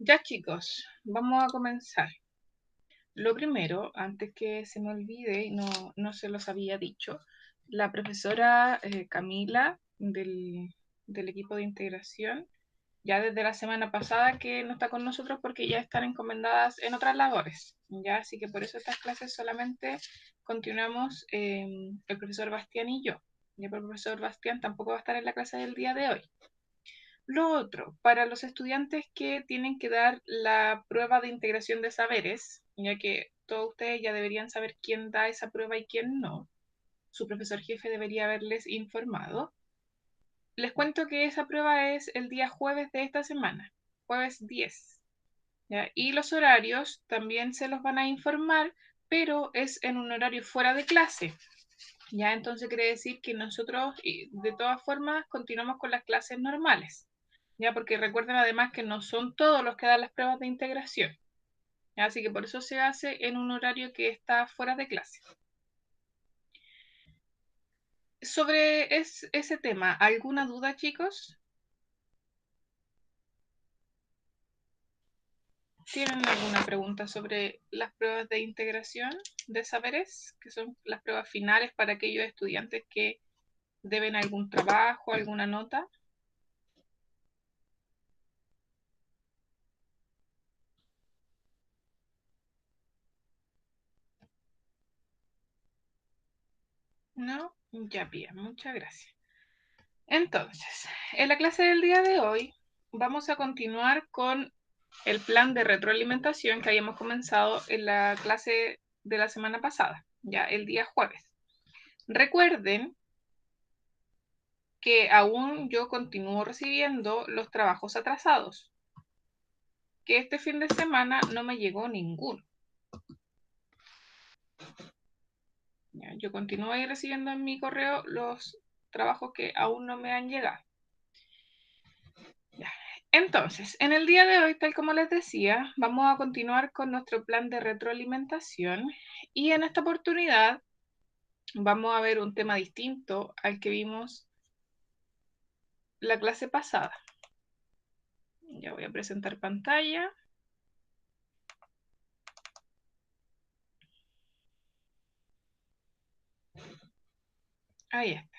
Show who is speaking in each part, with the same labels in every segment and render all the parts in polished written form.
Speaker 1: Ya chicos, vamos a comenzar. Lo primero, antes que se me olvide, y no se los había dicho, la profesora Camila del equipo de integración, ya desde la semana pasada que no está con nosotros porque ya están encomendadas en otras labores, ya, así que por eso estas clases solamente continuamos el profesor Bastián y yo. Ya, el profesor Bastián tampoco va a estar en la clase del día de hoy. Lo otro, para los estudiantes que tienen que dar la prueba de integración de saberes, ya que todos ustedes ya deberían saber quién da esa prueba y quién no, su profesor jefe debería haberles informado. Les cuento que esa prueba es el día jueves de esta semana, jueves 10. ¿Ya? Y los horarios también se los van a informar, pero es en un horario fuera de clase. Ya, entonces quiere decir que nosotros, de todas formas, continuamos con las clases normales. Ya, porque recuerden además que no son todos los que dan las pruebas de integración. ¿Ya? Así que por eso se hace en un horario que está fuera de clase. Sobre ese tema, ¿alguna duda, chicos? ¿Tienen alguna pregunta sobre las pruebas de integración de saberes, que son las pruebas finales para aquellos estudiantes que deben algún trabajo, alguna nota? ¿No? Ya bien, muchas gracias. Entonces, en la clase del día de hoy vamos a continuar con el plan de retroalimentación que habíamos comenzado en la clase de la semana pasada, ya el día jueves. Recuerden que aún yo continúo recibiendo los trabajos atrasados, que este fin de semana no me llegó ninguno. Ya, yo continúo ahí recibiendo en mi correo los trabajos que aún no me han llegado. Ya. Entonces, en el día de hoy, tal como les decía, vamos a continuar con nuestro plan de retroalimentación y en esta oportunidad vamos a ver un tema distinto al que vimos la clase pasada. Ya voy a presentar pantalla. Ahí está.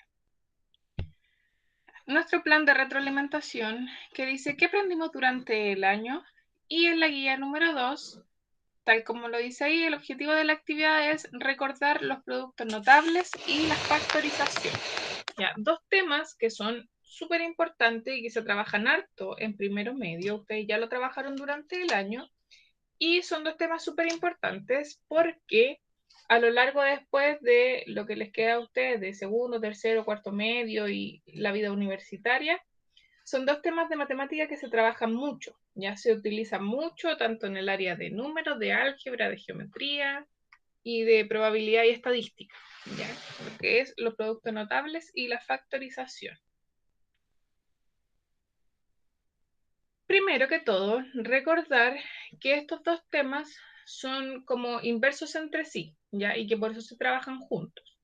Speaker 1: Nuestro plan de retroalimentación que dice qué aprendimos durante el año y en la guía número 2, tal como lo dice ahí, el objetivo de la actividad es recordar los productos notables y la factorización. Ya, dos temas que son súper importantes y que se trabajan harto en primero medio. Ustedes ya lo trabajaron durante el año y son dos temas súper importantes porque a lo largo después de lo que les queda a ustedes de segundo, tercero, cuarto medio y la vida universitaria, son dos temas de matemática que se trabajan mucho. Ya se utilizan mucho tanto en el área de números, de álgebra, de geometría y de probabilidad y estadística, ¿ya? Lo que es los productos notables y la factorización. Primero que todo, recordar que estos dos temas son como inversos entre sí, ¿ya? Y que por eso se trabajan juntos.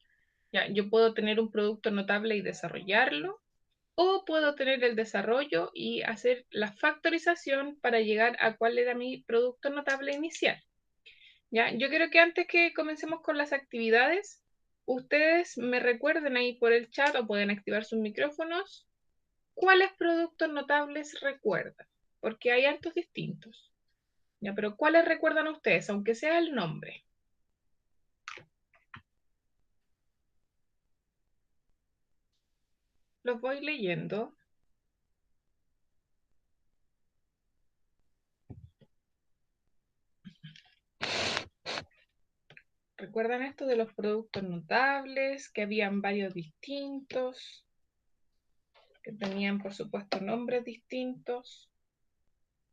Speaker 1: ¿Ya? Yo puedo tener un producto notable y desarrollarlo, o puedo tener el desarrollo y hacer la factorización para llegar a cuál era mi producto notable inicial. ¿Ya? Yo quiero que antes que comencemos con las actividades, ustedes me recuerden ahí por el chat o pueden activar sus micrófonos cuáles productos notables recuerdan, porque hay hartos distintos. ¿Ya? Pero ¿cuáles recuerdan ustedes, aunque sea el nombre? Los voy leyendo. ¿Recuerdan esto de los productos notables? Que habían varios distintos, que tenían por supuesto nombres distintos.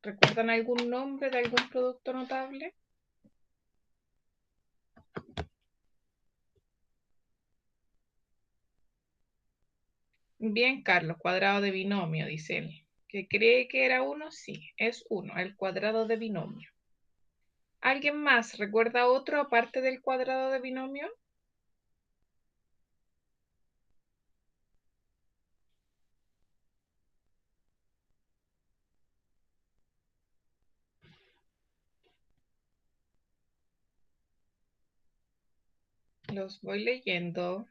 Speaker 1: ¿Recuerdan algún nombre de algún producto notable? Bien, Carlos, cuadrado de binomio, dice él. ¿Que cree que era uno? Sí, es uno, el cuadrado de binomio. ¿Alguien más recuerda otro aparte del cuadrado de binomio? Los voy leyendo.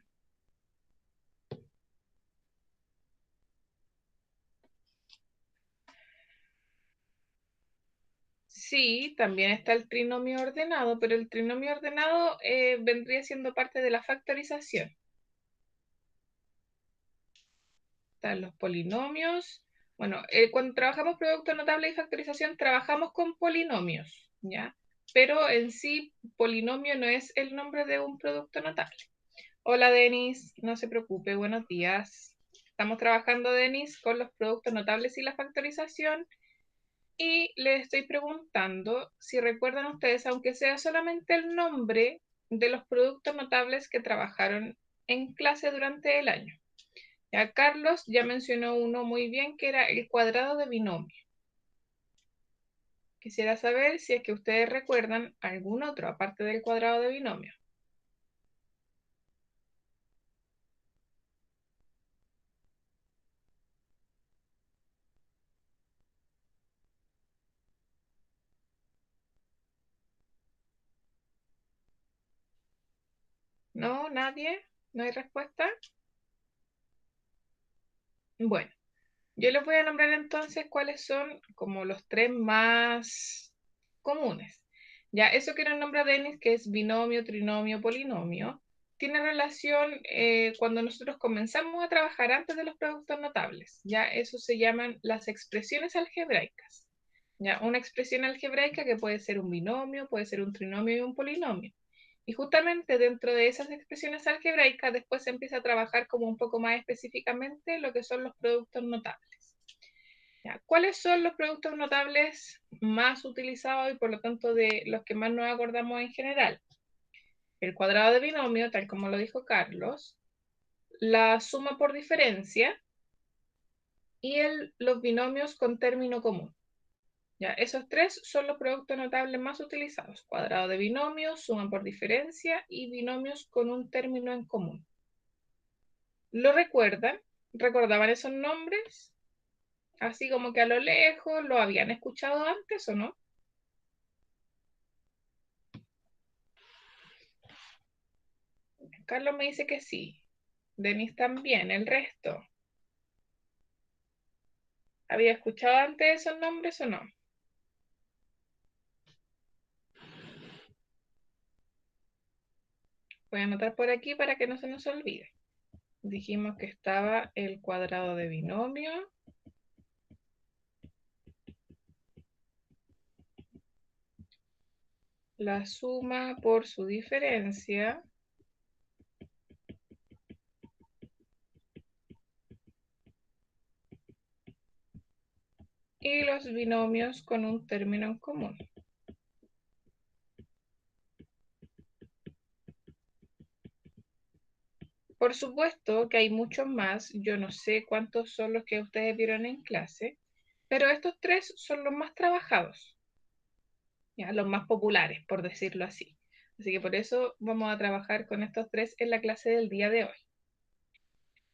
Speaker 1: Sí, también está el trinomio ordenado, pero el trinomio ordenado vendría siendo parte de la factorización. Están los polinomios. Bueno, cuando trabajamos producto notable y factorización, trabajamos con polinomios, ¿ya? Pero en sí, polinomio no es el nombre de un producto notable. Hola, Denis, no se preocupe, buenos días. Estamos trabajando, Denis, con los productos notables y la factorización. Y les estoy preguntando si recuerdan ustedes, aunque sea solamente el nombre de los productos notables que trabajaron en clase durante el año. Ya Carlos ya mencionó uno muy bien, que era el cuadrado de binomio. Quisiera saber si es que ustedes recuerdan algún otro aparte del cuadrado de binomio. ¿No? ¿Nadie? ¿No hay respuesta? Bueno, yo les voy a nombrar entonces cuáles son como los tres más comunes. Ya, eso que nos nombra Denis, que es binomio, trinomio, polinomio, tiene relación cuando nosotros comenzamos a trabajar antes de los productos notables. Ya, eso se llaman las expresiones algebraicas. Ya, una expresión algebraica que puede ser un binomio, puede ser un trinomio y un polinomio. Y justamente dentro de esas expresiones algebraicas después se empieza a trabajar como un poco más específicamente lo que son los productos notables. ¿Ya? ¿Cuáles son los productos notables más utilizados y por lo tanto de los que más nos acordamos en general? El cuadrado de binomio, tal como lo dijo Carlos, la suma por diferencia y los binomios con término común. ¿Ya? Esos tres son los productos notables más utilizados. Cuadrado de binomios, suma por diferencia y binomios con un término en común. ¿Lo recuerdan? ¿Recordaban esos nombres? Así como que a lo lejos, ¿lo habían escuchado antes o no? Carlos me dice que sí. Denis también. ¿El resto? ¿Había escuchado antes esos nombres o no? Voy a anotar por aquí para que no se nos olvide. Dijimos que estaba el cuadrado de binomio, la suma por su diferencia y los binomios con un término en común. Por supuesto que hay muchos más, yo no sé cuántos son los que ustedes vieron en clase, pero estos tres son los más trabajados, ¿ya? Los más populares, por decirlo así. Así que por eso vamos a trabajar con estos tres en la clase del día de hoy.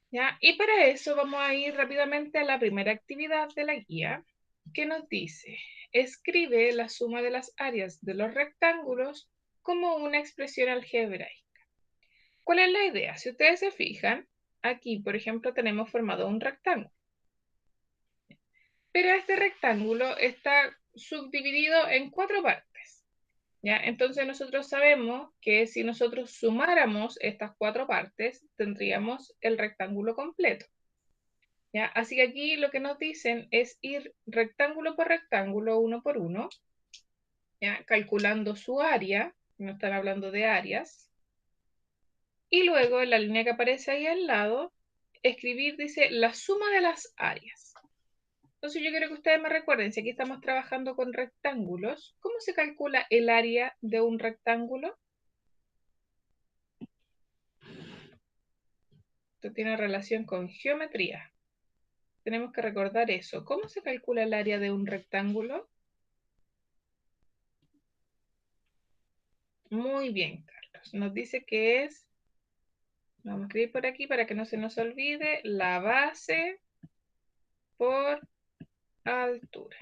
Speaker 1: ¿Ya? Y para eso vamos a ir rápidamente a la primera actividad de la guía, que nos dice, escribe la suma de las áreas de los rectángulos como una expresión algebraica. ¿Cuál es la idea? Si ustedes se fijan, aquí, por ejemplo, tenemos formado un rectángulo, pero este rectángulo está subdividido en cuatro partes. ¿Ya? Entonces nosotros sabemos que si nosotros sumáramos estas cuatro partes, tendríamos el rectángulo completo. ¿Ya? Así que aquí lo que nos dicen es ir rectángulo por rectángulo, uno por uno, ¿ya? Calculando su área, no están hablando de áreas, y luego en la línea que aparece ahí al lado, escribir, dice, la suma de las áreas. Entonces yo quiero que ustedes me recuerden, si aquí estamos trabajando con rectángulos, ¿cómo se calcula el área de un rectángulo? Esto tiene relación con geometría. Tenemos que recordar eso. ¿Cómo se calcula el área de un rectángulo? Muy bien, Carlos. Nos dice que es, vamos a escribir por aquí para que no se nos olvide, la base por altura.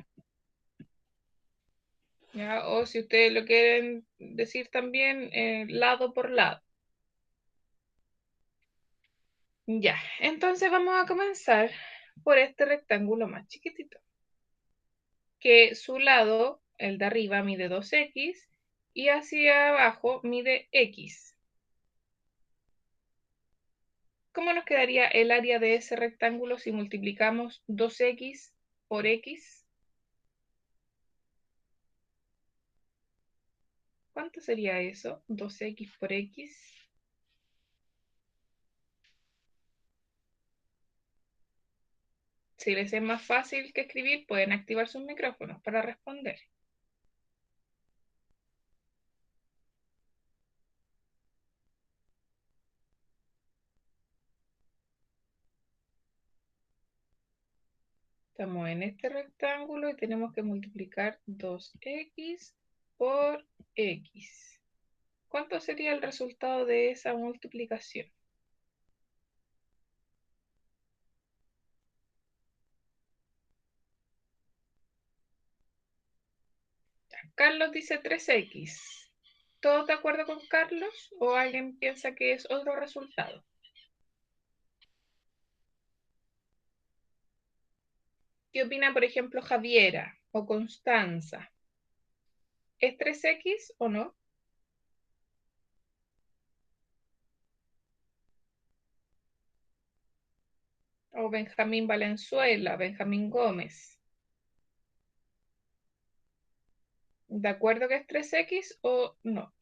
Speaker 1: ¿Ya? O si ustedes lo quieren decir también, lado por lado. Ya, entonces vamos a comenzar por este rectángulo más chiquitito, que su lado, el de arriba, mide 2x y hacia abajo mide x. ¿Cómo nos quedaría el área de ese rectángulo si multiplicamos 2x por x? ¿Cuánto sería eso? 2x por x. Si les es más fácil que escribir, pueden activar sus micrófonos para responder. Estamos en este rectángulo y tenemos que multiplicar 2x por x. ¿Cuánto sería el resultado de esa multiplicación? Carlos dice 3x. ¿Todos de acuerdo con Carlos o alguien piensa que es otro resultado? ¿Qué opina, por ejemplo, Javiera o Constanza? ¿Es 3x o no? O Benjamín Valenzuela, Benjamín Gómez. ¿De acuerdo que es 3x o no?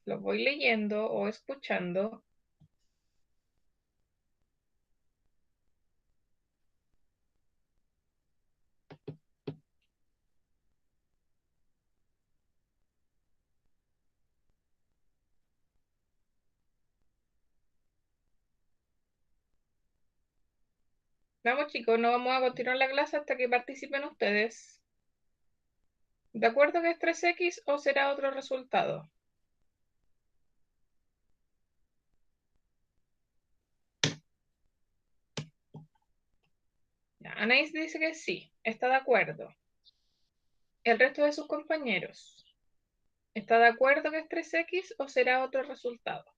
Speaker 1: Lo voy leyendo o escuchando. Vamos chicos, no vamos a continuar la clase hasta que participen ustedes. ¿De acuerdo que es 3x o será otro resultado? Ya, Anaís dice que sí, está de acuerdo. El resto de sus compañeros, ¿está de acuerdo que es 3x o será otro resultado?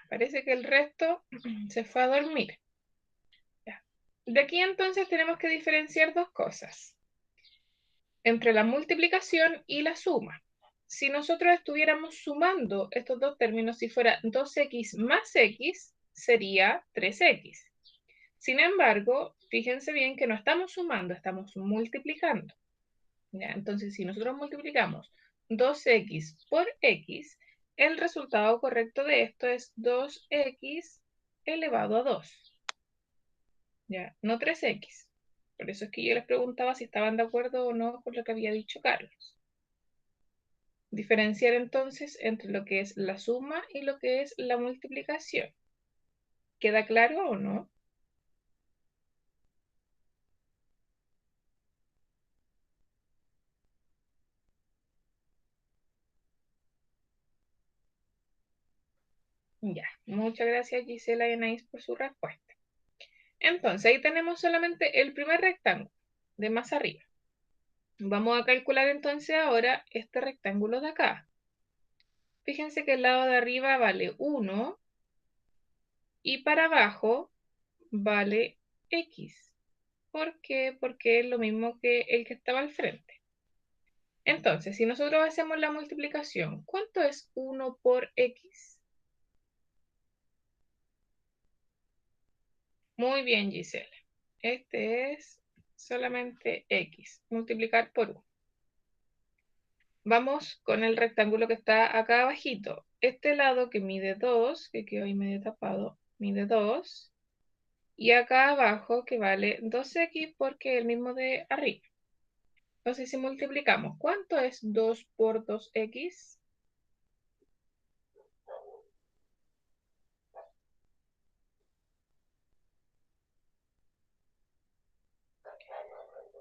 Speaker 1: Parece que el resto se fue a dormir. Ya. De aquí entonces tenemos que diferenciar dos cosas, entre la multiplicación y la suma. Si nosotros estuviéramos sumando estos dos términos, si fuera 2x más x, sería 3x. Sin embargo, fíjense bien que no estamos sumando, estamos multiplicando. ¿Ya? Entonces, si nosotros multiplicamos 2x por x, el resultado correcto de esto es 2x elevado a 2. ¿Ya? No 3x. Por eso es que yo les preguntaba si estaban de acuerdo o no con lo que había dicho Carlos. Diferenciar entonces entre lo que es la suma y lo que es la multiplicación. ¿Queda claro o no? Ya, muchas gracias Gisela y Anaís por su respuesta. Entonces, ahí tenemos solamente el primer rectángulo de más arriba. Vamos a calcular entonces ahora este rectángulo de acá. Fíjense que el lado de arriba vale 1 y para abajo vale x. ¿Por qué? Porque es lo mismo que el que estaba al frente. Entonces, si nosotros hacemos la multiplicación, ¿cuánto es 1 por x? Muy bien, Gisela. Este es solamente x, multiplicar por 1. Vamos con el rectángulo que está acá abajito. Este lado que mide 2, que quedó ahí medio tapado, mide 2. Y acá abajo que vale 2x porque es el mismo de arriba. Entonces si multiplicamos, ¿cuánto es 2 por 2x?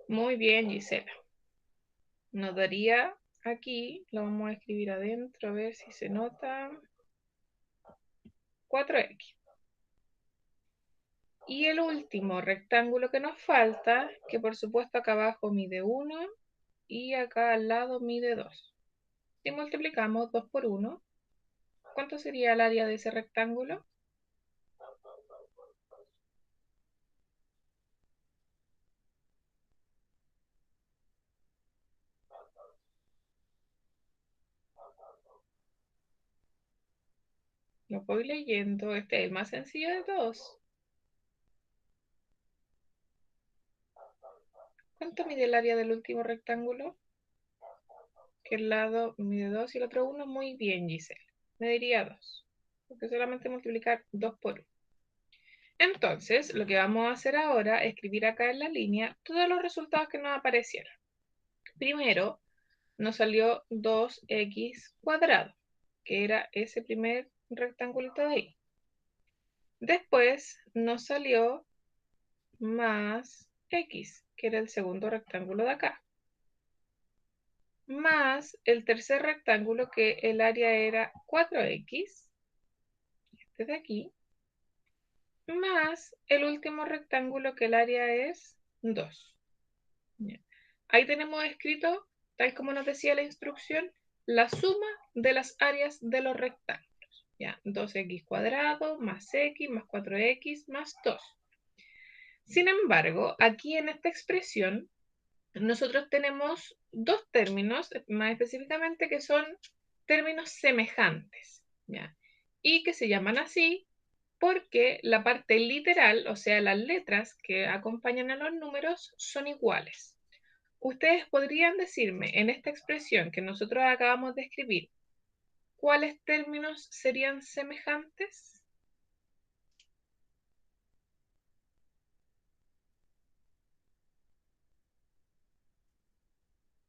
Speaker 1: Muy bien, Gisela. Nos daría aquí, lo vamos a escribir adentro, a ver si se nota, 4x. Y el último rectángulo que nos falta, que por supuesto acá abajo mide 1 y acá al lado mide 2. Si multiplicamos 2 por 1, ¿cuánto sería el área de ese rectángulo? Lo voy leyendo, este es el más sencillo de todos. ¿Cuánto mide el área del último rectángulo? Que el lado mide 2 y el otro 1. Muy bien, Giselle. Me diría 2. Porque solamente multiplicar 2 por 1. Entonces, lo que vamos a hacer ahora es escribir acá en la línea todos los resultados que nos aparecieron. Primero, nos salió 2x cuadrado, que era ese primer rectangulito de ahí. Después nos salió más x, que era el segundo rectángulo de acá. Más el tercer rectángulo, que el área era 4x, este de aquí, más el último rectángulo, que el área es 2. Ahí tenemos escrito, tal como nos decía la instrucción, la suma de las áreas de los rectángulos. ¿Ya? 2x cuadrado más x más 4x más 2. Sin embargo, aquí en esta expresión, nosotros tenemos dos términos, más específicamente, que son términos semejantes, ¿ya? Y que se llaman así porque la parte literal, o sea, las letras que acompañan a los números, son iguales. Ustedes podrían decirme en esta expresión que nosotros acabamos de escribir, ¿cuáles términos serían semejantes?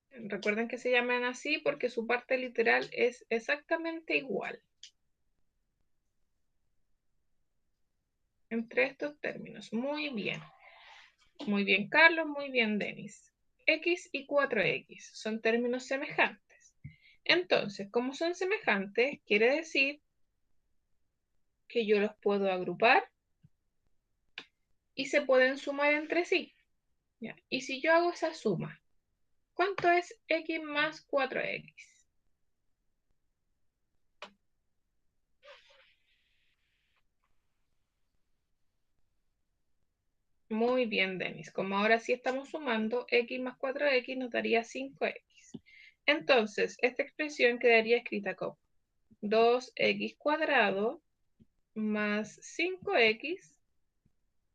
Speaker 1: Recuerden que se llaman así porque su parte literal es exactamente igual entre estos términos. Muy bien. Muy bien, Carlos. Muy bien, Denis. X y 4x son términos semejantes. Entonces, como son semejantes, quiere decir que yo los puedo agrupar y se pueden sumar entre sí. ¿Ya? Y si yo hago esa suma, ¿cuánto es x más 4x? Muy bien, Denis. Como ahora sí estamos sumando, x más 4x nos daría 5x. Entonces, esta expresión quedaría escrita como 2x cuadrado más 5x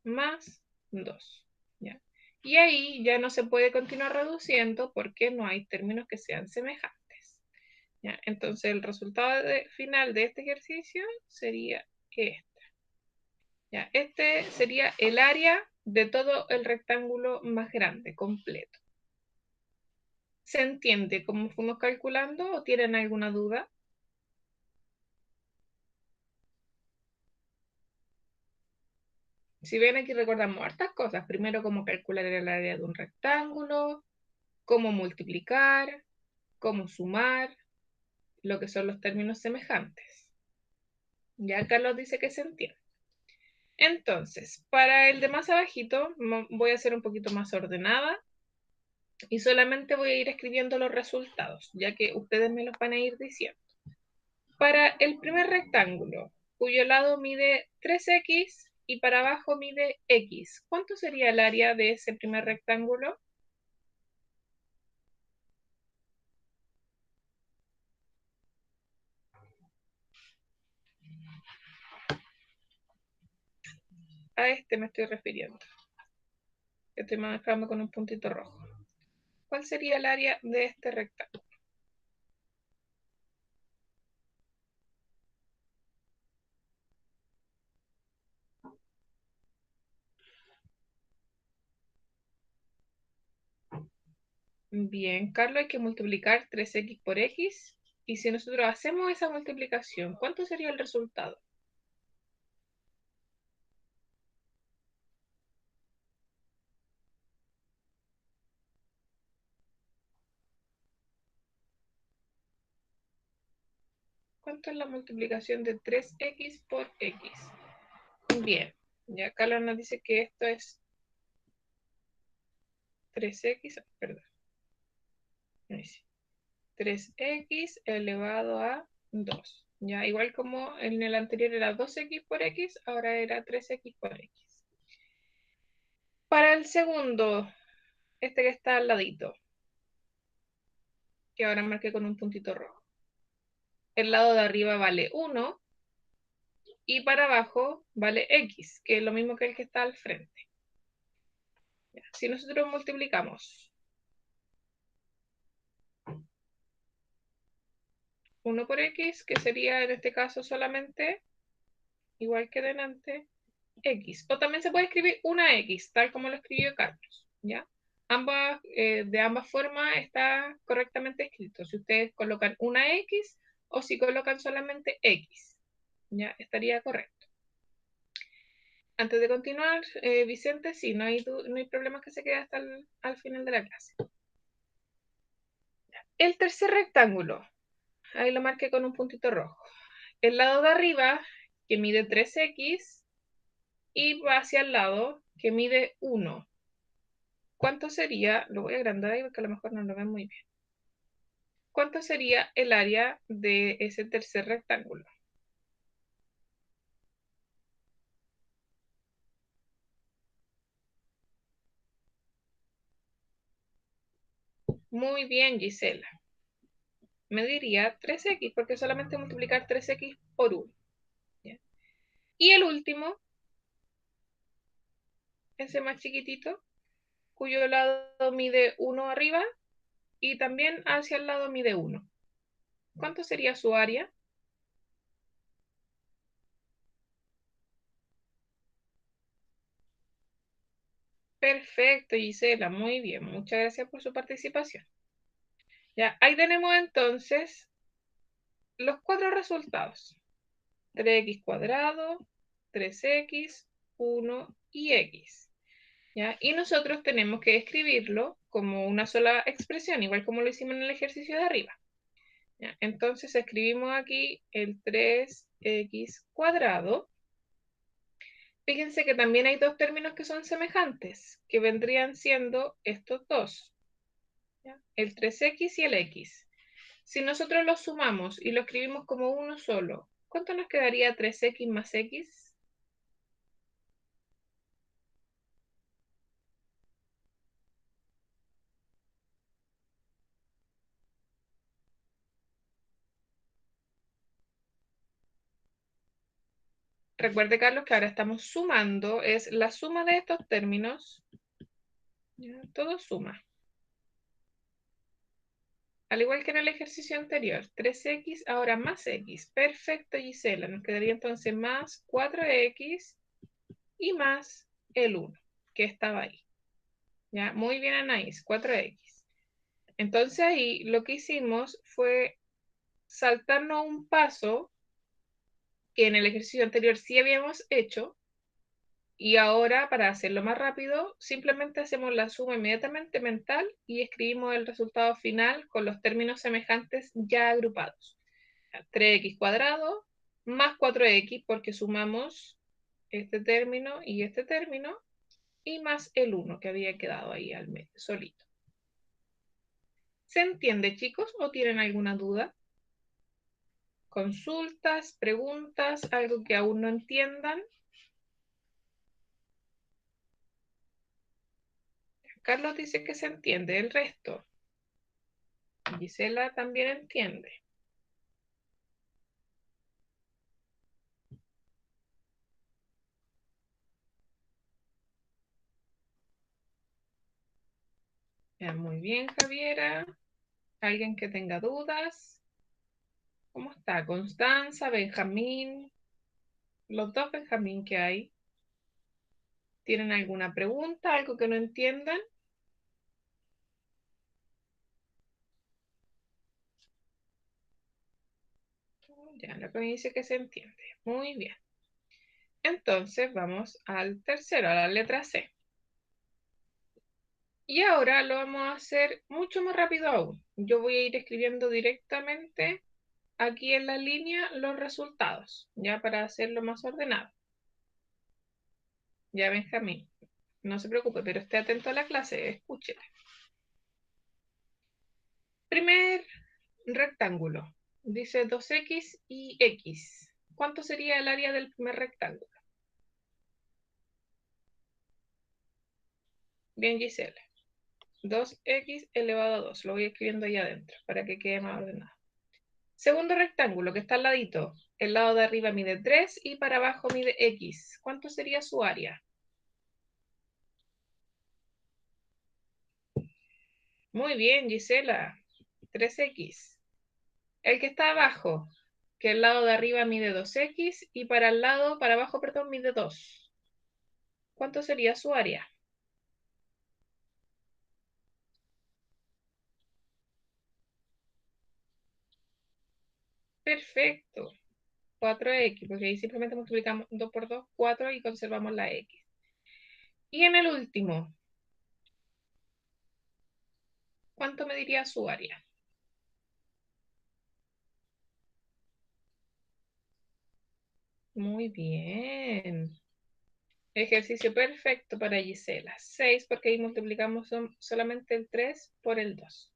Speaker 1: más 2. ¿Ya? Y ahí ya no se puede continuar reduciendo porque no hay términos que sean semejantes. ¿Ya? Entonces, el resultado final de este ejercicio sería este. ¿Ya? Este sería el área de todo el rectángulo más grande, completo. ¿Se entiende cómo fuimos calculando o tienen alguna duda? Si ven, aquí recordamos hartas cosas. Primero, cómo calcular el área de un rectángulo, cómo multiplicar, cómo sumar, lo que son los términos semejantes. Ya Carlos dice que se entiende. Entonces, para el de más abajito, voy a ser un poquito más ordenada y solamente voy a ir escribiendo los resultados, ya que ustedes me los van a ir diciendo. Para el primer rectángulo, cuyo lado mide 3x y para abajo mide x, ¿cuánto sería el área de ese primer rectángulo? A este me estoy refiriendo. Estoy marcando con un puntito rojo. ¿Cuál sería el área de este rectángulo? Bien, Carlos, hay que multiplicar 3x por x. Y si nosotros hacemos esa multiplicación, ¿cuánto sería el resultado? ¿Cuánto es la multiplicación de 3x por x? Bien, ya Carlos nos dice que esto es 3x, perdón, 3x elevado a 2. Ya, igual como en el anterior era 2x por x, ahora era 3x por x. Para el segundo, este que está al ladito, que ahora marqué con un puntito rojo. El lado de arriba vale 1 y para abajo vale x, que es lo mismo que el que está al frente. Ya, si nosotros multiplicamos 1 por x, que sería en este caso solamente, igual que delante, x. O también se puede escribir una x, tal como lo escribió Carlos, ¿ya? De ambas formas está correctamente escrito. Si ustedes colocan una x o si colocan solamente x, ¿ya? Estaría correcto. Antes de continuar, Vicente, sí, no hay problema que se quede hasta al final de la clase. El tercer rectángulo, ahí lo marqué con un puntito rojo. El lado de arriba, que mide 3x, y va hacia el lado, que mide 1. ¿Cuánto sería? Lo voy a agrandar ahí porque a lo mejor no lo ven muy bien. ¿Cuánto sería el área de ese tercer rectángulo? Muy bien, Gisela. Me diría 3x, porque solamente multiplicar 3x por 1. ¿Ya? Y el último, ese más chiquitito, cuyo lado mide 1 arriba y también hacia el lado mide 1. ¿Cuánto sería su área? Perfecto, Gisela, muy bien. Muchas gracias por su participación. Ya, ahí tenemos entonces los 4 resultados. 3x cuadrado, 3x, 1 y x. ¿Ya? Y nosotros tenemos que escribirlo como una sola expresión, igual como lo hicimos en el ejercicio de arriba. ¿Ya? Entonces escribimos aquí el 3x cuadrado. Fíjense que también hay dos términos que son semejantes, que vendrían siendo estos dos, ¿ya? El 3x y el x. Si nosotros los sumamos y lo escribimos como uno solo, ¿cuánto nos quedaría 3x más x? Recuerde, Carlos, que ahora estamos sumando, es la suma de estos términos, ¿ya? Todo suma. Al igual que en el ejercicio anterior, 3x ahora más x. Perfecto, Gisela. Nos quedaría entonces más 4x y más el 1, que estaba ahí. ¿Ya? Muy bien, Anaís, 4x. Entonces ahí lo que hicimos fue saltarnos un paso que en el ejercicio anterior sí habíamos hecho, y ahora, para hacerlo más rápido, simplemente hacemos la suma inmediatamente mental y escribimos el resultado final con los términos semejantes ya agrupados. 3x cuadrado más 4x, porque sumamos este término y más el 1 que había quedado ahí al medio, solito. ¿Se entiende, chicos, o tienen alguna duda? ¿Consultas, preguntas, algo que aún no entiendan? Carlos dice que se entiende el resto. Gisela también entiende. Ya, muy bien, Javiera. ¿Alguien que tenga dudas? ¿Cómo está? Constanza, Benjamín, los dos Benjamín que hay. ¿Tienen alguna pregunta, algo que no entiendan? Ya, lo que me dice que se entiende. Muy bien. Entonces vamos al tercero, a la letra C. Y ahora lo vamos a hacer mucho más rápido aún. Yo voy a ir escribiendo directamente aquí en la línea los resultados, ya para hacerlo más ordenado. Ya, Benjamín, no se preocupe, pero esté atento a la clase, escúchela. Primer rectángulo, dice 2x y x. ¿Cuánto sería el área del primer rectángulo? Bien, Gisela. 2x elevado a 2. Lo voy escribiendo ahí adentro para que quede más ordenado. Segundo rectángulo que está al ladito. El lado de arriba mide 3 y para abajo mide x. ¿Cuánto sería su área? Muy bien, Gisela. 3x. El que está abajo, que el lado de arriba mide 2x y para abajo, perdón, mide 2. ¿Cuánto sería su área? Perfecto. 4x, porque ahí simplemente multiplicamos 2 por 2, 4 y conservamos la x. Y en el último, ¿cuánto mediría su área? Muy bien. Ejercicio perfecto para Gisela. 6 porque ahí multiplicamos solamente el 3 por el 2.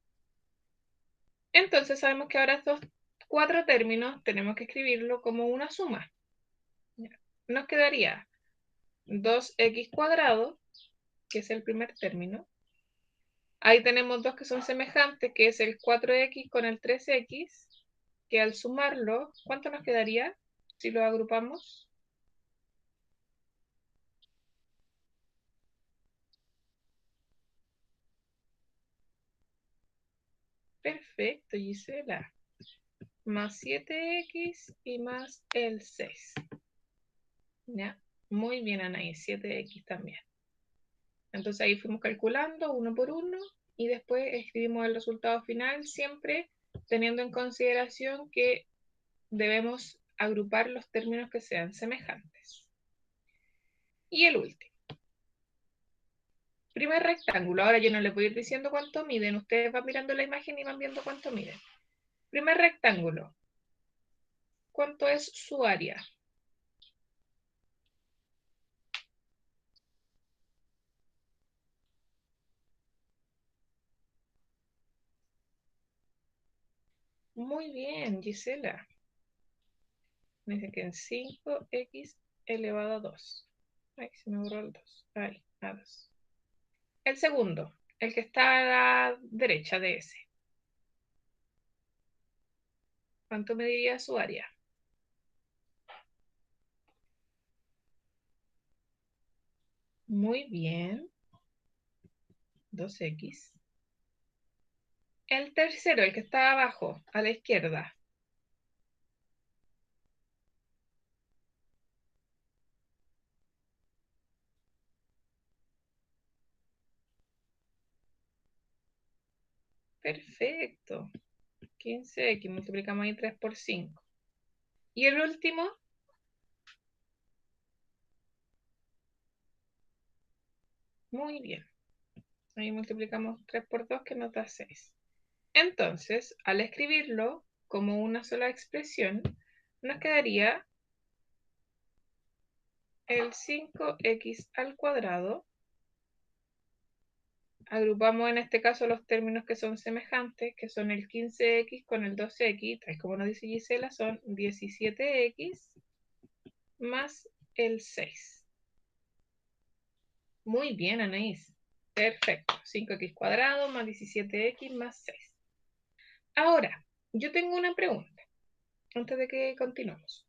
Speaker 1: Entonces sabemos que ahora estos 4 términos tenemos que escribirlo como una suma. Nos quedaría 2x cuadrado, que es el primer término. Ahí tenemos dos que son semejantes, que es el 4x con el 3x, que al sumarlo, ¿cuánto nos quedaría si lo agrupamos? Perfecto, Gisela. Más 7x y más el 6. ¿Ya? Muy bien, Anaí, 7x también. Entonces ahí fuimos calculando uno por uno y después escribimos el resultado final, siempre teniendo en consideración que debemos agrupar los términos que sean semejantes. Y el último. Primer rectángulo. Ahora yo no les voy a ir diciendo cuánto miden. Ustedes van mirando la imagen y van viendo cuánto miden. Primer rectángulo. ¿Cuánto es su área? Muy bien, Gisela. Me dice que en 5x elevado a 2. Ay, se me borró el 2. Ahí, a 2. El segundo, el que está a la derecha de ese. ¿Cuánto mediría su área? Muy bien. 2x. El tercero, el que está abajo, a la izquierda. Perfecto. 15x, multiplicamos ahí 3 por 5. Y el último, muy bien. Ahí multiplicamos 3 por 2 que nos da 6. Entonces, al escribirlo como una sola expresión, nos quedaría el 5x al cuadrado. Agrupamos en este caso los términos que son semejantes, que son el 15x con el 2x, tal como nos dice Gisela, son 17x más el 6. Muy bien, Anaís. Perfecto. 5x cuadrado más 17x más 6. Ahora, yo tengo una pregunta antes de que continuemos.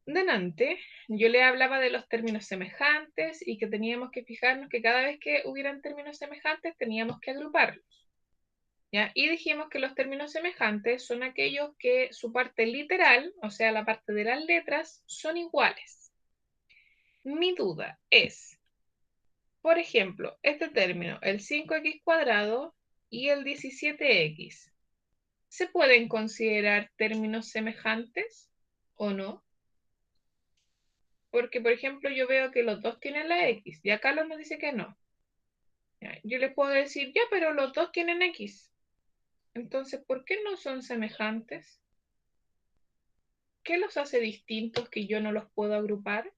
Speaker 1: Delante, yo le hablaba de los términos semejantes y que teníamos que fijarnos que cada vez que hubieran términos semejantes teníamos que agruparlos. ¿Ya? Y dijimos que los términos semejantes son aquellos que su parte literal, o sea, la parte de las letras, son iguales. Mi duda es, por ejemplo, este término, el 5x cuadrado y el 17x, ¿se pueden considerar términos semejantes o no? Porque, por ejemplo, yo veo que los dos tienen la x y acá Carlos nos dice que no. ¿Ya? Yo les puedo decir, ya, pero los dos tienen x. Entonces, ¿por qué no son semejantes? ¿Qué los hace distintos que yo no los puedo agrupar?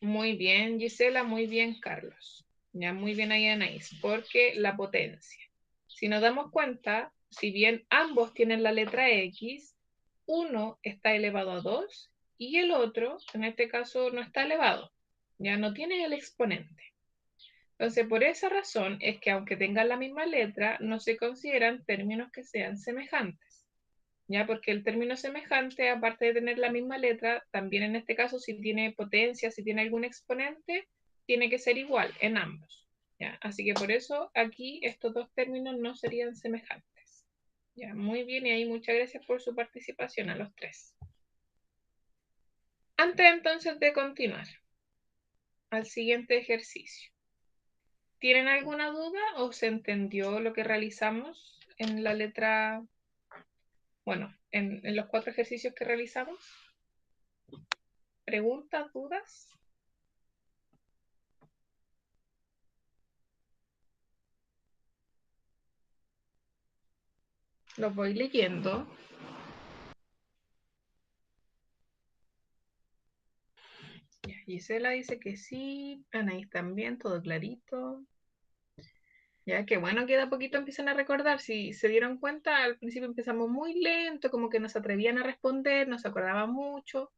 Speaker 1: Muy bien, Gisela, muy bien, Carlos. Ya muy bien ahí, Anaís, porque la potencia. Si nos damos cuenta, si bien ambos tienen la letra X, uno está elevado a 2 y el otro, en este caso, no está elevado. Ya no tiene el exponente. Entonces, por esa razón es que aunque tengan la misma letra, no se consideran términos que sean semejantes. ¿Ya? Porque el término semejante, aparte de tener la misma letra, también en este caso, si tiene potencia, si tiene algún exponente, tiene que ser igual en ambos. ¿Ya? Así que por eso aquí estos dos términos no serían semejantes. ¿Ya? Muy bien, y ahí muchas gracias por su participación a los tres. Antes entonces de continuar al siguiente ejercicio, ¿tienen alguna duda o se entendió lo que realizamos en la letra, bueno, en los 4 ejercicios que realizamos? ¿Preguntas, dudas? Los voy leyendo. Ya, Gisela dice que sí, Anaís también, todo clarito. Ya que bueno que de a poquito empiezan a recordar. Si se dieron cuenta, al principio empezamos muy lento, como que nos atrevían a responder, nos acordaban mucho,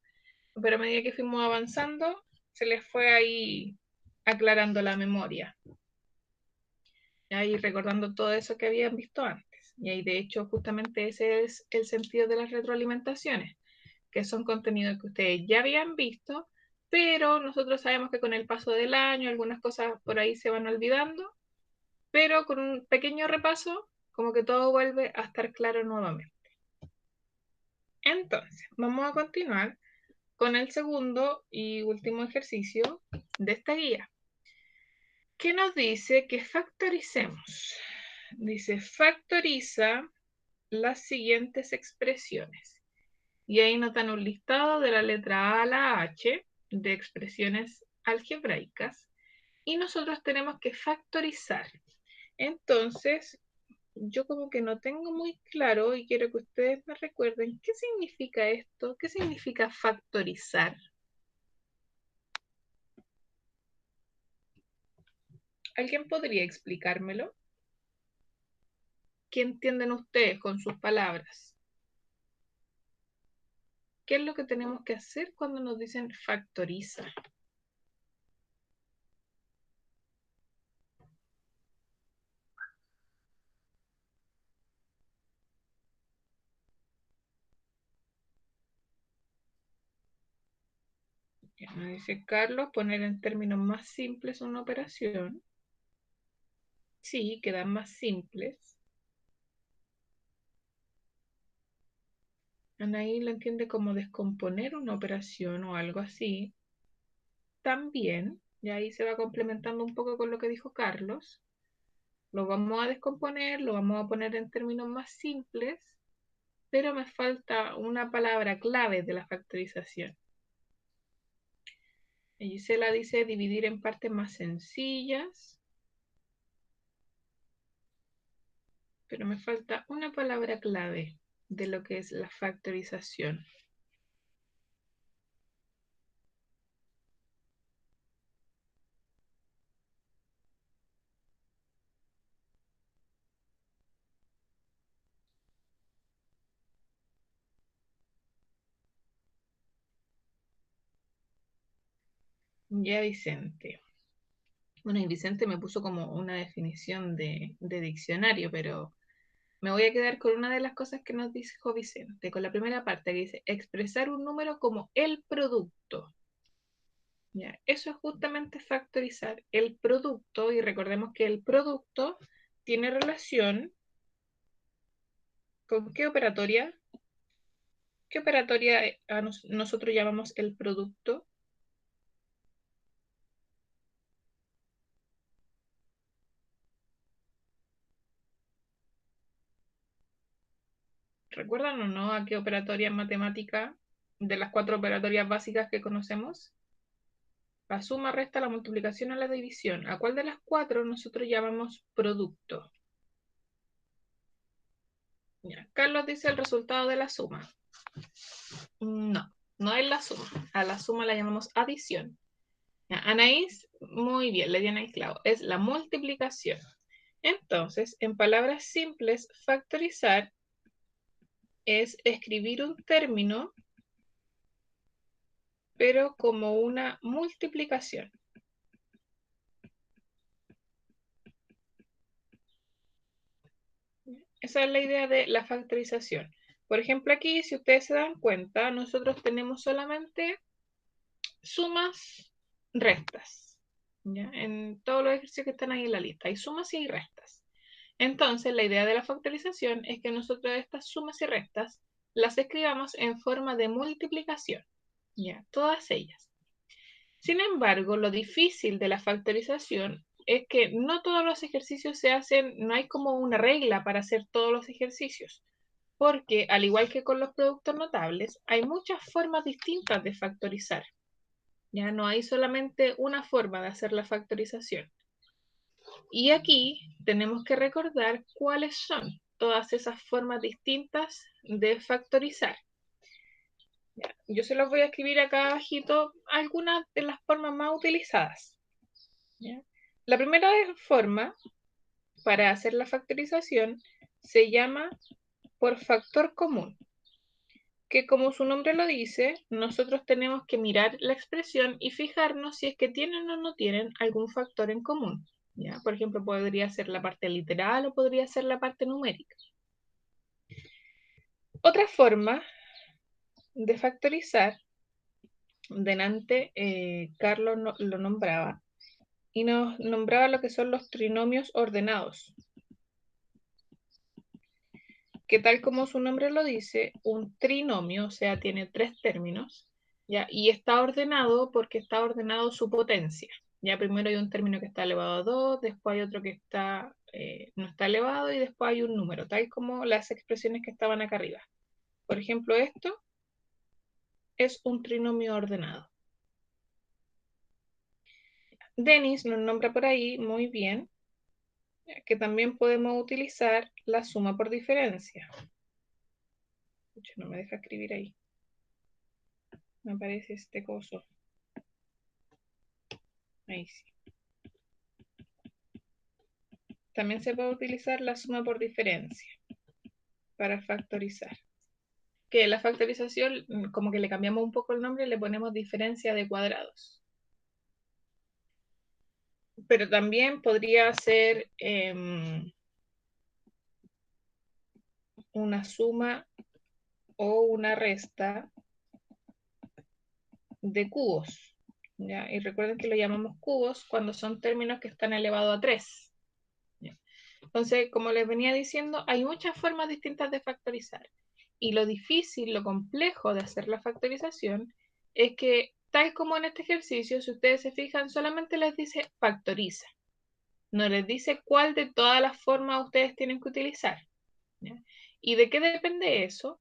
Speaker 1: pero a medida que fuimos avanzando, se les fue ahí aclarando la memoria. Y ahí recordando todo eso que habían visto antes. Y ahí de hecho justamente ese es el sentido de las retroalimentaciones, que son contenidos que ustedes ya habían visto, pero nosotros sabemos que con el paso del año algunas cosas por ahí se van olvidando, pero con un pequeño repaso, como que todo vuelve a estar claro nuevamente. Entonces, vamos a continuar con el segundo y último ejercicio de esta guía, que nos dice que factoricemos. Dice, factoriza las siguientes expresiones. Y ahí nos dan un listado de la letra A a la H de expresiones algebraicas y nosotros tenemos que factorizar. Entonces, yo como que no tengo muy claro y quiero que ustedes me recuerden qué significa esto, qué significa factorizar. ¿Alguien podría explicármelo? ¿Qué entienden ustedes con sus palabras? ¿Qué es lo que tenemos que hacer cuando nos dicen factoriza? Ya nos dice Carlos, poner en términos más simples una operación. Sí, quedan más simples. Anaí lo entiende como descomponer una operación o algo así. También, y ahí se va complementando un poco con lo que dijo Carlos, lo vamos a descomponer, lo vamos a poner en términos más simples, pero me falta una palabra clave de la factorización. Y Gisela dice dividir en partes más sencillas, pero me falta una palabra clave de lo que es la factorización. Ya, Vicente. Bueno, y Vicente me puso como una definición de diccionario, pero me voy a quedar con una de las cosas que nos dijo Vicente, con la primera parte que dice expresar un número como el producto. Ya, eso es justamente factorizar el producto y recordemos que el producto tiene relación con qué operatoria. ¿Qué operatoria nosotros llamamos el producto? ¿Recuerdan o no a qué operatoria en matemática de las 4 operatorias básicas que conocemos? La suma, resta, la multiplicación o la división. ¿A cuál de las cuatro nosotros llamamos producto? Ya. Carlos dice el resultado de la suma. No, no es la suma. A la suma la llamamos adición. Ya. Anaís, muy bien, le di Anaís clavo. Es la multiplicación. Entonces, en palabras simples, factorizar es escribir un término, pero como una multiplicación. Esa es la idea de la factorización. Por ejemplo, aquí, si ustedes se dan cuenta, nosotros tenemos solamente sumas, restas. ¿Ya? En todos los ejercicios que están ahí en la lista, hay sumas y hay restas. Entonces, la idea de la factorización es que nosotros estas sumas y restas las escribamos en forma de multiplicación. ¿Ya? Todas ellas. Sin embargo, lo difícil de la factorización es que no todos los ejercicios se hacen, no hay como una regla para hacer todos los ejercicios, porque al igual que con los productos notables, hay muchas formas distintas de factorizar. Ya no hay solamente una forma de hacer la factorización. Y aquí tenemos que recordar cuáles son todas esas formas distintas de factorizar. Yo se los voy a escribir acá abajito algunas de las formas más utilizadas. ¿Ya? La primera forma para hacer la factorización se llama por factor común, que como su nombre lo dice, nosotros tenemos que mirar la expresión y fijarnos si es que tienen o no tienen algún factor en común. ¿Ya? Por ejemplo, podría ser la parte literal o podría ser la parte numérica. Otra forma de factorizar, delante Carlos lo nombraba, y nos nombraba lo que son los trinomios ordenados, que tal como su nombre lo dice, un trinomio, o sea, tiene tres términos, ¿ya? Y está ordenado porque está ordenado su potencia. Ya primero hay un término que está elevado a 2, después hay otro que está, no está elevado y después hay un número, tal como las expresiones que estaban acá arriba. Por ejemplo, esto es un trinomio ordenado. Denis nos nombra por ahí muy bien que también podemos utilizar la suma por diferencia. No me deja escribir ahí. Me aparece este coso. Ahí sí. También se puede utilizar la suma por diferencia para factorizar. Que la factorización, como que le cambiamos un poco el nombre, le ponemos diferencia de cuadrados. Pero también podría ser una suma o una resta de cubos. ¿Ya? Y recuerden que lo llamamos cubos cuando son términos que están elevados a 3. ¿Ya? Entonces, como les venía diciendo, hay muchas formas distintas de factorizar. Y lo difícil, lo complejo de hacer la factorización es que, tal como en este ejercicio, si ustedes se fijan, solamente les dice factoriza. No les dice cuál de todas las formas ustedes tienen que utilizar. ¿Ya? ¿Y de qué depende eso?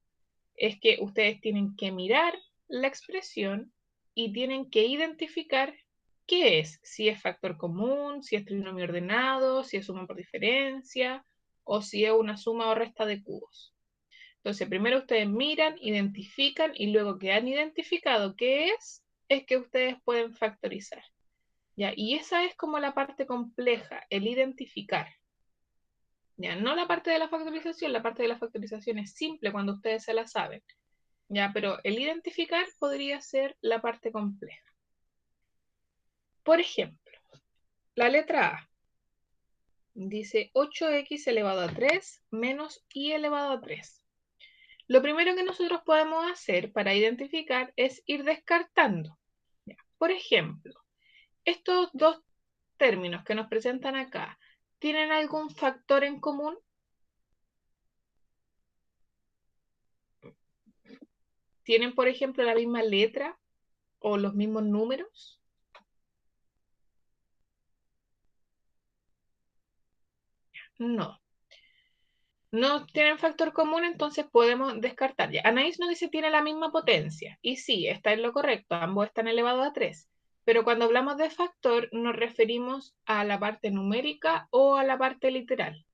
Speaker 1: Es que ustedes tienen que mirar la expresión y tienen que identificar qué es, si es factor común, si es trinomio ordenado, si es suma por diferencia o si es una suma o resta de cubos. Entonces, primero ustedes miran, identifican y luego que han identificado qué es que ustedes pueden factorizar. ¿Ya? Y esa es como la parte compleja, el identificar. ¿Ya? No la parte de la parte de la factorización es simple cuando ustedes se la saben. ¿Ya? Pero el identificar podría ser la parte compleja. Por ejemplo, la letra A dice 8x elevado a 3 menos y elevado a 3. Lo primero que nosotros podemos hacer para identificar es ir descartando. ¿Ya? Por ejemplo, estos dos términos que nos presentan acá, ¿tienen algún factor en común? ¿Tienen, por ejemplo, la misma letra o los mismos números? No. No tienen factor común, entonces podemos descartar. Ya. Anaís nos dice tiene la misma potencia. Y sí, está en lo correcto. Ambos están elevados a 3. Pero cuando hablamos de factor nos referimos a la parte numérica o a la parte literal.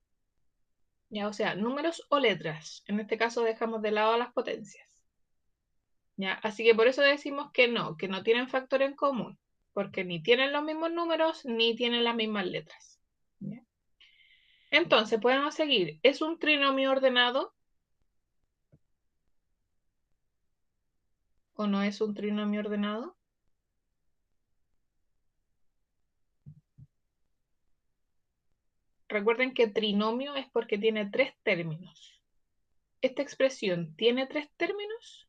Speaker 1: ¿Ya? O sea, números o letras. En este caso dejamos de lado las potencias. ¿Ya? Así que por eso decimos que no tienen factor en común, porque ni tienen los mismos números ni tienen las mismas letras. ¿Ya? Entonces, podemos seguir. ¿Es un trinomio ordenado o no es un trinomio ordenado? Recuerden que trinomio es porque tiene tres términos. ¿Esta expresión tiene tres términos?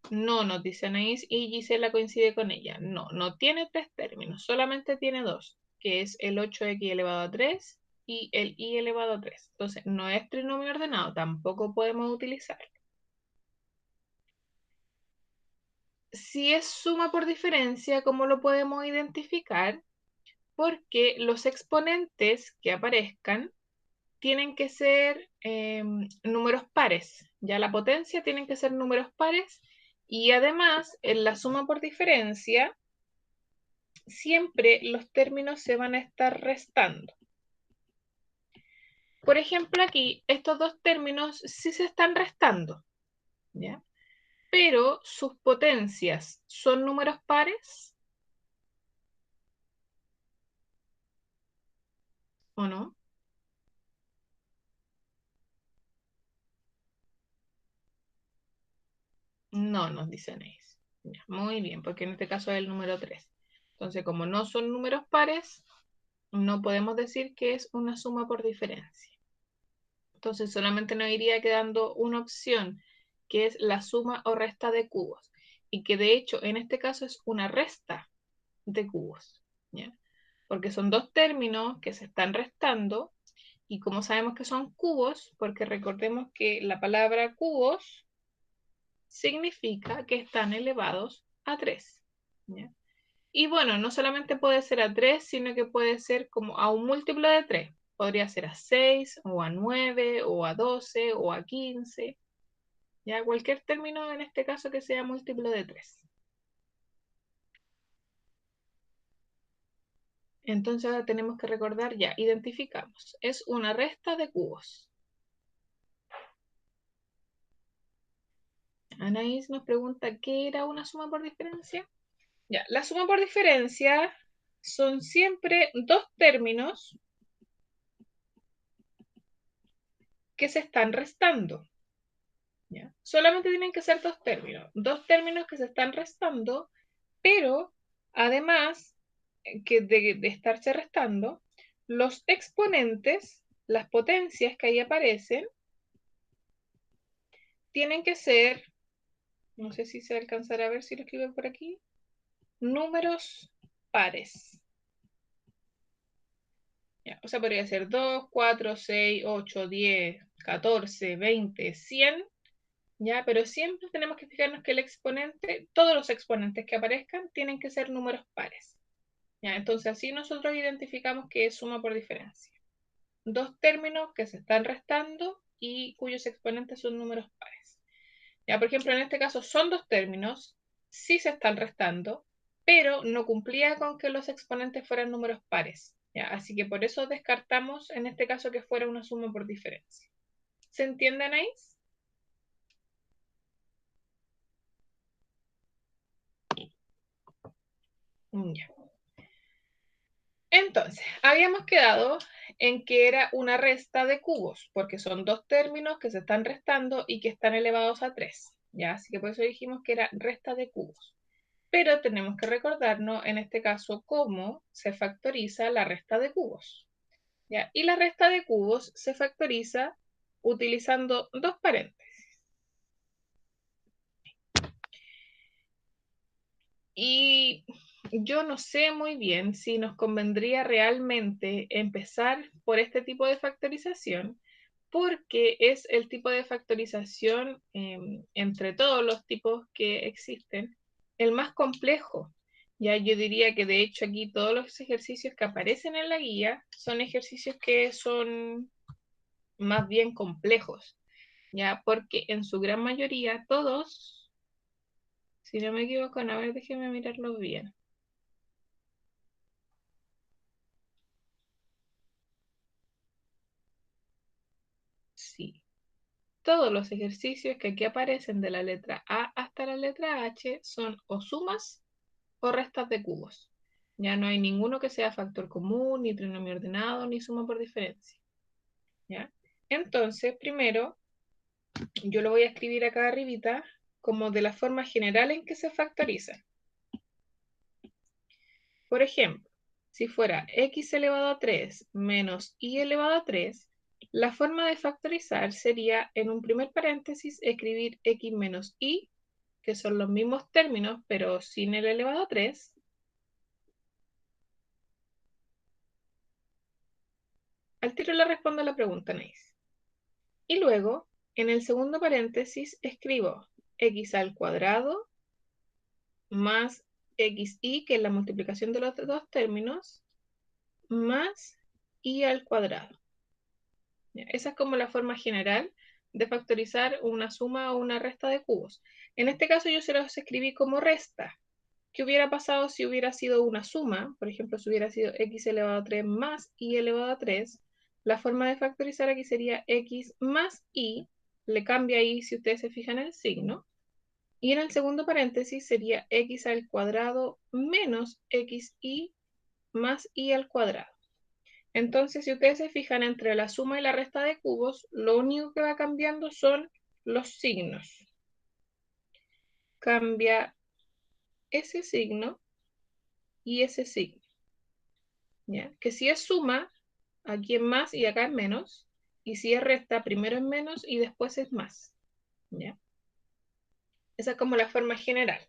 Speaker 1: No, nos dice Anaís y Gisela coincide con ella. No, no tiene tres términos, solamente tiene dos, que es el 8x elevado a 3 y el y elevado a 3. Entonces, no es trinomio ordenado, tampoco podemos utilizarlo. Si es suma por diferencia, ¿cómo lo podemos identificar? Porque los exponentes que aparezcan tienen que ser números pares. Ya la potencia tienen que ser números pares y además en la suma por diferencia siempre los términos se van a estar restando. Por ejemplo, aquí estos dos términos sí se están restando, ¿ya? Pero sus potencias son números pares o no. No, nos dicen eso. Ya, muy bien, porque en este caso es el número 3. Entonces, como no son números pares, no podemos decir que es una suma por diferencia. Entonces solamente nos iría quedando una opción, que es la suma o resta de cubos. Y que de hecho en este caso es una resta de cubos. ¿Ya? Porque son dos términos que se están restando. Y como sabemos que son cubos, porque recordemos que la palabra cubos significa que están elevados a 3. ¿Ya? Y bueno, no solamente puede ser a 3, sino que puede ser como a un múltiplo de 3. Podría ser a 6, o a 9, o a 12, o a 15. Ya cualquier término en este caso que sea múltiplo de 3. Entonces ahora tenemos que recordar ya, identificamos. Es una resta de cubos. Anaís nos pregunta, ¿qué era una suma por diferencia? Ya, la suma por diferencia son siempre dos términos que se están restando. ¿Ya? Solamente tienen que ser dos términos que se están restando, pero además que de estarse restando, los exponentes, las potencias que ahí aparecen, tienen que ser, no sé si se alcanzará a ver si lo escribo por aquí, números pares. ¿Ya? O sea, podría ser 2, 4, 6, 8, 10, 14, 20, 100. ¿Ya? Pero siempre tenemos que fijarnos que el exponente, todos los exponentes que aparezcan, tienen que ser números pares. ¿Ya? Entonces así nosotros identificamos que es suma por diferencia. Dos términos que se están restando y cuyos exponentes son números pares. ¿Ya? Por ejemplo, en este caso son dos términos, sí se están restando, pero no cumplía con que los exponentes fueran números pares. ¿Ya? Así que por eso descartamos en este caso que fuera una suma por diferencia. ¿Se entienden ahí? Ya. Entonces, habíamos quedado en que era una resta de cubos, porque son dos términos que se están restando y que están elevados a 3. ¿Ya? Así que por eso dijimos que era resta de cubos. Pero tenemos que recordarnos en este caso cómo se factoriza la resta de cubos. ¿Ya? Y la resta de cubos se factoriza utilizando dos paréntesis. Y yo no sé muy bien si nos convendría realmente empezar por este tipo de factorización, porque es el tipo de factorización entre todos los tipos que existen, el más complejo. Ya yo diría que de hecho aquí todos los ejercicios que aparecen en la guía son ejercicios que son más bien complejos, ya porque en su gran mayoría todos, si no me equivoco, a ver, déjenme mirarlo bien. todos los ejercicios que aquí aparecen de la letra A hasta la letra H son o sumas o restas de cubos. Ya no hay ninguno que sea factor común, ni trinomio ordenado, ni suma por diferencia. ¿Ya? Entonces, primero, yo lo voy a escribir acá arribita como de la forma general en que se factoriza. Por ejemplo, si fuera x elevado a 3 menos y elevado a 3, la forma de factorizar sería en un primer paréntesis escribir x menos y, que son los mismos términos, pero sin el elevado a 3. Al tiro le respondo a la pregunta, Anaís. Y luego, en el segundo paréntesis, escribo x al cuadrado más xy, que es la multiplicación de los dos términos, más y al cuadrado. Esa es como la forma general de factorizar una suma o una resta de cubos. En este caso yo se los escribí como resta. ¿Qué hubiera pasado si hubiera sido una suma? Por ejemplo, si hubiera sido x elevado a 3 más y elevado a 3, la forma de factorizar aquí sería x más y, le cambia ahí si ustedes se fijan el signo, y en el segundo paréntesis sería x al cuadrado menos xy más y al cuadrado. Entonces, si ustedes se fijan entre la suma y la resta de cubos, lo único que va cambiando son los signos. Cambia ese signo y ese signo. ¿Ya? Que si es suma, aquí es más y acá es menos. Y si es resta, primero es menos y después es más. ¿Ya? Esa es como la forma general.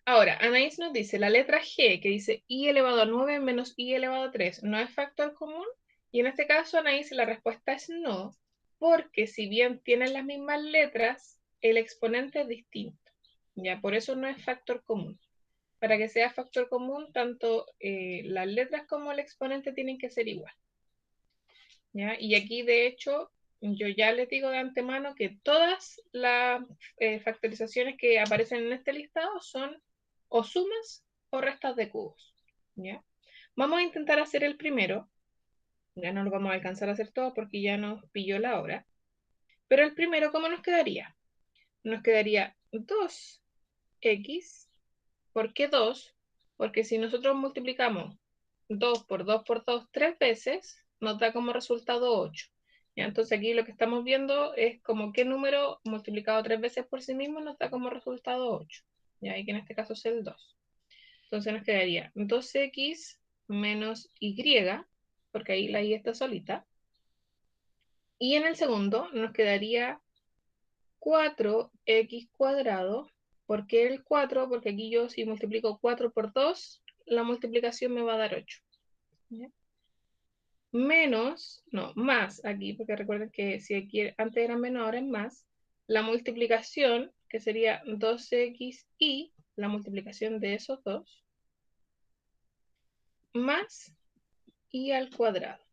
Speaker 1: Ahora, Anaís nos dice, la letra G, que dice y elevado a 9 menos y elevado a 3, ¿no es factor común? Y en este caso, Anaís, la respuesta es no, porque si bien tienen las mismas letras, el exponente es distinto. Ya, por eso no es factor común. Para que sea factor común, tanto las letras como el exponente tienen que ser igual. ¿Ya? Y aquí, de hecho, yo ya les digo de antemano que todas las factorizaciones que aparecen en este listado son o sumas o restas de cubos. ¿Ya? Vamos a intentar hacer el primero. Ya no lo vamos a alcanzar a hacer todo porque ya nos pilló la hora. Pero el primero, ¿cómo nos quedaría? Nos quedaría 2x. ¿Por qué 2? Porque si nosotros multiplicamos 2 por 2 por 2 tres veces, nos da como resultado 8. ¿Ya? Entonces aquí lo que estamos viendo es como qué número multiplicado tres veces por sí mismo nos da como resultado 8. ¿Ya? Y que en este caso es el 2. Entonces nos quedaría 2x menos y, porque ahí la y está solita. Y en el segundo nos quedaría 4x cuadrado. ¿Por qué el 4? Porque aquí yo si multiplico 4 por 2, la multiplicación me va a dar 8. ¿Ya? Menos, no, más aquí, porque recuerden que si aquí antes era menos, ahora es más. La multiplicación, que sería 2xy, la multiplicación de esos dos, más y al cuadrado.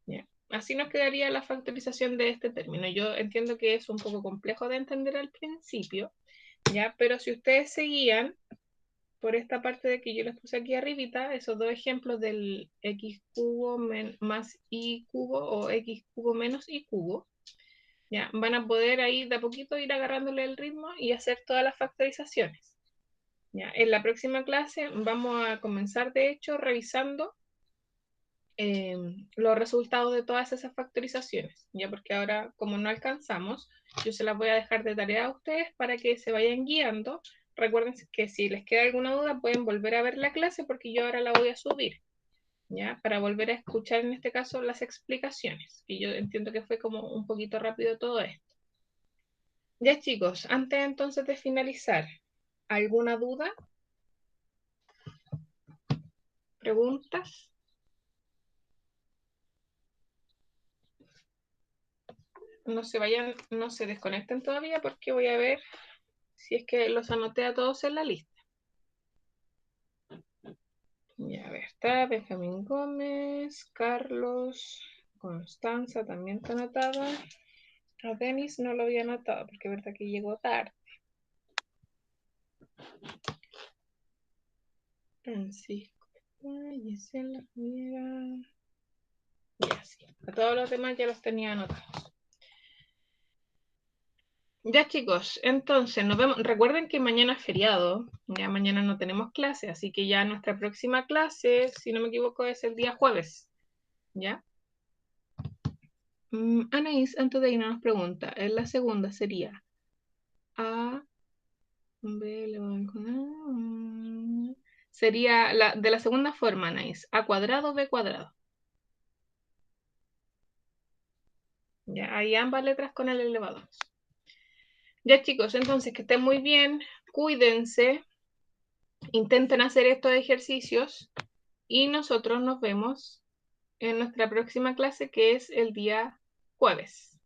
Speaker 1: ¿Ya? Así nos quedaría la factorización de este término. Yo entiendo que es un poco complejo de entender al principio, ¿ya? Pero si ustedes seguían por esta parte de que yo les puse aquí arribita, esos dos ejemplos del x cubo más y cubo o x cubo menos y cubo, ¿ya? Van a poder ahí de a poquito ir agarrándole el ritmo y hacer todas las factorizaciones. ¿Ya? En la próxima clase vamos a comenzar, de hecho, revisando los resultados de todas esas factorizaciones, ya porque ahora como no alcanzamos, yo se las voy a dejar de tarea a ustedes para que se vayan guiando. Recuerden que si les queda alguna duda pueden volver a ver la clase porque yo ahora la voy a subir, ya, para volver a escuchar en este caso las explicaciones, y yo entiendo que fue como un poquito rápido todo esto. Ya chicos, antes entonces de finalizar, ¿alguna duda? ¿Preguntas? No se vayan, no se desconecten todavía porque voy a ver si es que los anoté a todos en la lista. Ya, a ver, está Benjamín Gómez, Carlos, Constanza también está anotada. A Denis no lo había anotado porque es verdad que llegó tarde. Francisco, Gisela, mira. Ya, sí. A todos los demás ya los tenía anotados. Ya chicos, entonces nos vemos. Recuerden que mañana es feriado, ya mañana no tenemos clase, así que ya nuestra próxima clase, si no me equivoco, es el día jueves, ¿ya? Anaís, antes de irnos nos pregunta, en la segunda sería A, B elevado al cuadrado. Sería de la segunda forma, Anaís, A cuadrado, B cuadrado. Ya, hay ambas letras con el elevado. Ya chicos, entonces que estén muy bien, cuídense, intenten hacer estos ejercicios y nosotros nos vemos en nuestra próxima clase que es el día jueves.